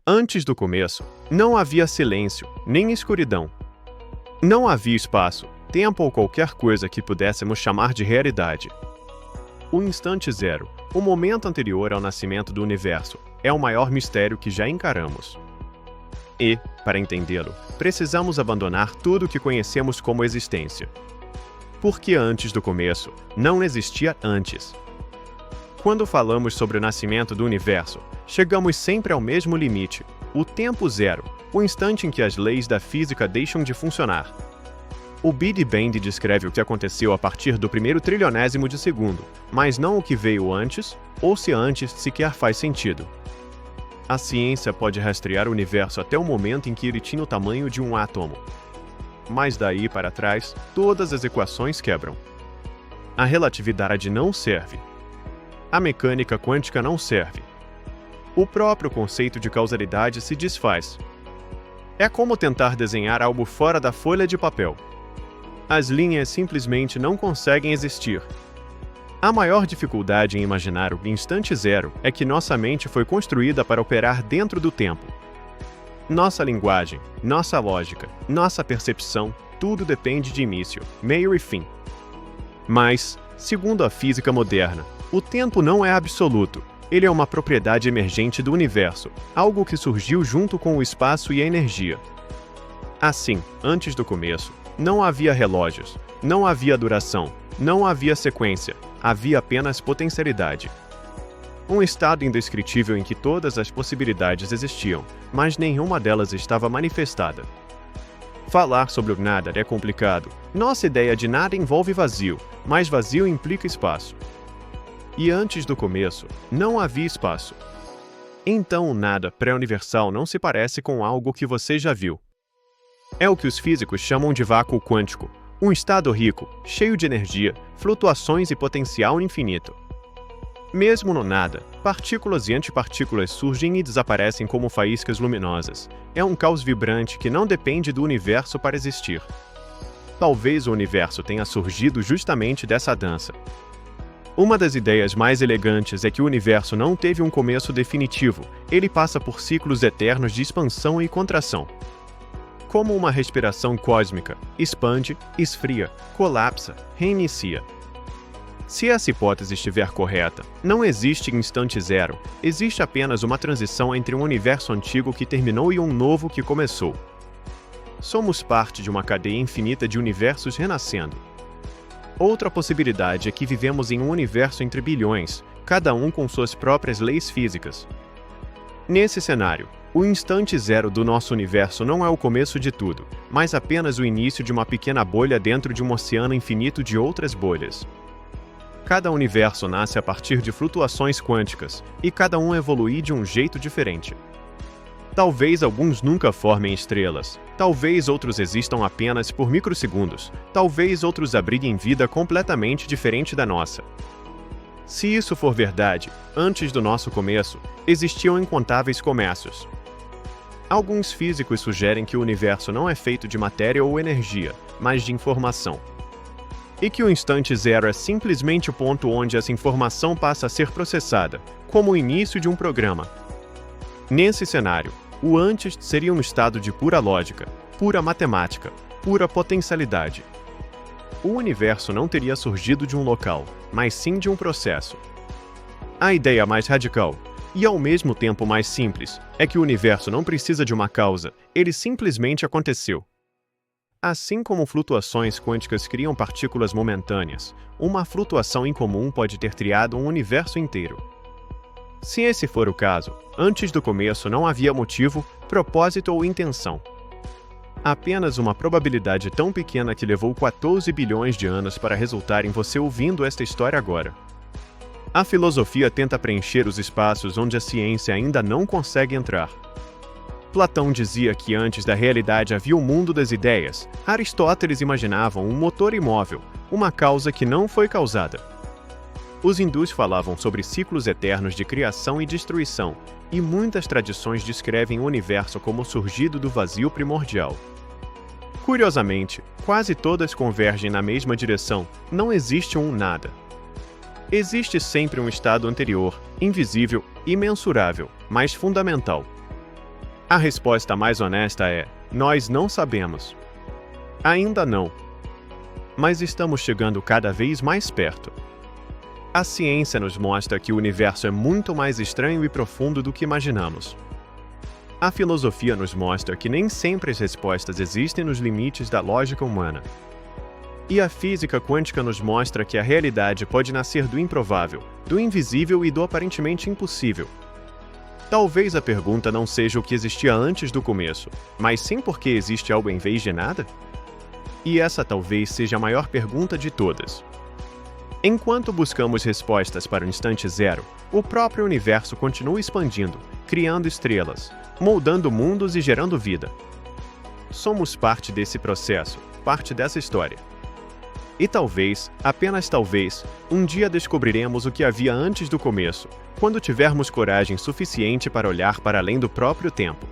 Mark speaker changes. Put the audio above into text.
Speaker 1: Antes do começo, não havia silêncio, nem escuridão. Não havia espaço, tempo ou qualquer coisa que pudéssemos chamar de realidade. O instante zero, o momento anterior ao nascimento do universo, é o maior mistério que já encaramos. E, para entendê-lo, precisamos abandonar tudo o que conhecemos como existência. Porque antes do começo, não existia antes. Quando falamos sobre o nascimento do universo, chegamos sempre ao mesmo limite, o tempo zero, o instante em que as leis da física deixam de funcionar. O Big Bang descreve o que aconteceu a partir do primeiro trilionésimo de segundo, mas não o que veio antes, ou se antes sequer faz sentido. A ciência pode rastrear o universo até o momento em que ele tinha o tamanho de um átomo. Mas daí para trás, todas as equações quebram. A relatividade não serve. A mecânica quântica não serve. O próprio conceito de causalidade se desfaz. É como tentar desenhar algo fora da folha de papel. As linhas simplesmente não conseguem existir. A maior dificuldade em imaginar o instante zero é que nossa mente foi construída para operar dentro do tempo. Nossa linguagem, nossa lógica, nossa percepção, tudo depende de início, meio e fim. Mas, segundo a física moderna, o tempo não é absoluto. Ele é uma propriedade emergente do universo, algo que surgiu junto com o espaço e a energia. Assim, antes do começo, não havia relógios, não havia duração, não havia sequência, havia apenas potencialidade. Um estado indescritível em que todas as possibilidades existiam, mas nenhuma delas estava manifestada. Falar sobre o nada é complicado. Nossa ideia de nada envolve vazio, mas vazio implica espaço. E antes do começo, não havia espaço. Então o nada pré-universal não se parece com algo que você já viu. É o que os físicos chamam de vácuo quântico, um estado rico, cheio de energia, flutuações e potencial infinito. Mesmo no nada, partículas e antipartículas surgem e desaparecem como faíscas luminosas. É um caos vibrante que não depende do universo para existir. Talvez o universo tenha surgido justamente dessa dança. Uma das ideias mais elegantes é que o universo não teve um começo definitivo, ele passa por ciclos eternos de expansão e contração. Como uma respiração cósmica, expande, esfria, colapsa, reinicia. Se essa hipótese estiver correta, não existe instante zero, existe apenas uma transição entre um universo antigo que terminou e um novo que começou. Somos parte de uma cadeia infinita de universos renascendo. Outra possibilidade é que vivemos em um universo entre bilhões, cada um com suas próprias leis físicas. Nesse cenário, o instante zero do nosso universo não é o começo de tudo, mas apenas o início de uma pequena bolha dentro de um oceano infinito de outras bolhas. Cada universo nasce a partir de flutuações quânticas, e cada um evolui de um jeito diferente. Talvez alguns nunca formem estrelas, talvez outros existam apenas por microsegundos, talvez outros abriguem vida completamente diferente da nossa. Se isso for verdade, antes do nosso começo, existiam incontáveis comércios. Alguns físicos sugerem que o universo não é feito de matéria ou energia, mas de informação. E que o instante zero é simplesmente o ponto onde essa informação passa a ser processada, como o início de um programa. Nesse cenário, o antes seria um estado de pura lógica, pura matemática, pura potencialidade. O universo não teria surgido de um local, mas sim de um processo. A ideia mais radical, e ao mesmo tempo mais simples, é que o universo não precisa de uma causa, ele simplesmente aconteceu. Assim como flutuações quânticas criam partículas momentâneas, uma flutuação incomum pode ter criado um universo inteiro. Se esse for o caso, antes do começo não havia motivo, propósito ou intenção. Apenas uma probabilidade tão pequena que levou 14 bilhões de anos para resultar em você ouvindo esta história agora. A filosofia tenta preencher os espaços onde a ciência ainda não consegue entrar. Platão dizia que antes da realidade havia o mundo das ideias. Aristóteles imaginava um motor imóvel, uma causa que não foi causada. Os hindus falavam sobre ciclos eternos de criação e destruição, e muitas tradições descrevem o universo como surgido do vazio primordial. Curiosamente, quase todas convergem na mesma direção, não existe um nada. Existe sempre um estado anterior, invisível, imensurável, mas fundamental. A resposta mais honesta é: nós não sabemos. Ainda não. Mas estamos chegando cada vez mais perto. A ciência nos mostra que o universo é muito mais estranho e profundo do que imaginamos. A filosofia nos mostra que nem sempre as respostas existem nos limites da lógica humana. E a física quântica nos mostra que a realidade pode nascer do improvável, do invisível e do aparentemente impossível. Talvez a pergunta não seja o que existia antes do começo, mas sim porque existe algo em vez de nada? E essa talvez seja a maior pergunta de todas. Enquanto buscamos respostas para o instante zero, o próprio universo continua expandindo, criando estrelas, moldando mundos e gerando vida. Somos parte desse processo, parte dessa história. E talvez, apenas talvez, um dia descobriremos o que havia antes do começo, quando tivermos coragem suficiente para olhar para além do próprio tempo.